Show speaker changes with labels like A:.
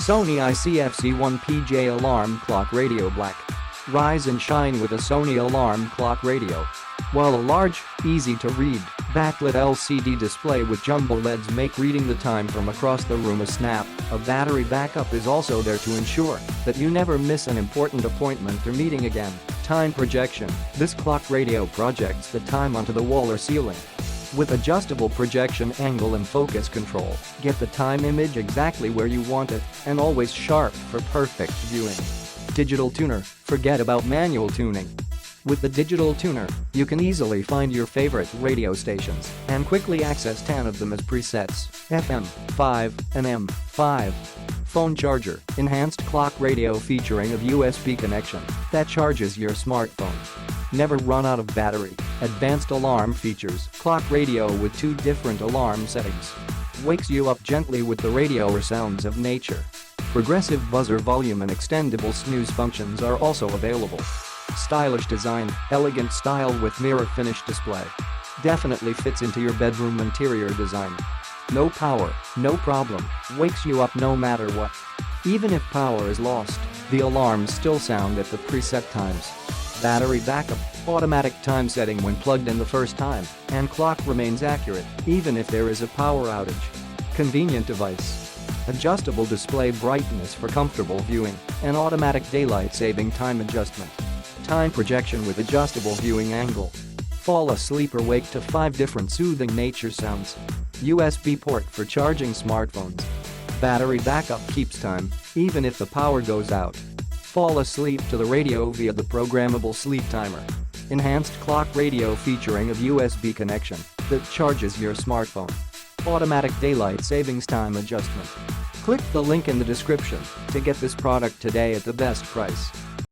A: Sony ICFC1 PJ Alarm Clock Radio Black. Rise and shine with a Sony Alarm Clock Radio. While a large, easy-to-read, backlit LCD display with jumbo LEDs make reading the time from across the room a snap, a battery backup is also there to ensure that you never miss an important appointment or meeting again. Time projection. This clock radio projects the time onto the wall or ceiling. With adjustable projection angle and focus control, get the time image exactly where you want it and always sharp for perfect viewing. Digital tuner. Forget about manual tuning. With the digital tuner, you can easily find your favorite radio stations and quickly access 10 of them as presets: FM, 5, and M5. Phone charger. Enhanced clock radio featuring a USB connection that charges your smartphone. Never run out of battery. Advanced alarm features. Clock radio with 2 different alarm settings. Wakes you up gently with the radio or sounds of nature. Progressive buzzer volume and extendable snooze functions are also available. Stylish design, elegant style with mirror finish display. Definitely fits into your bedroom interior design. No power, no problem, wakes you up no matter what. Even if power is lost, the alarms still sound at the preset times. Battery backup, automatic time setting when plugged in the first time, and clock remains accurate even if there is a power outage. Convenient device. Adjustable display brightness for comfortable viewing, and automatic daylight saving time adjustment. Time projection with adjustable viewing angle. Fall asleep or wake to 5 different soothing nature sounds. USB port for charging smartphones. Battery backup keeps time, even if the power goes out. Fall asleep to the radio via the programmable sleep timer. Enhanced clock radio featuring a USB connection that charges your smartphone. Automatic daylight savings time adjustment. Click the link in the description to get this product today at the best price.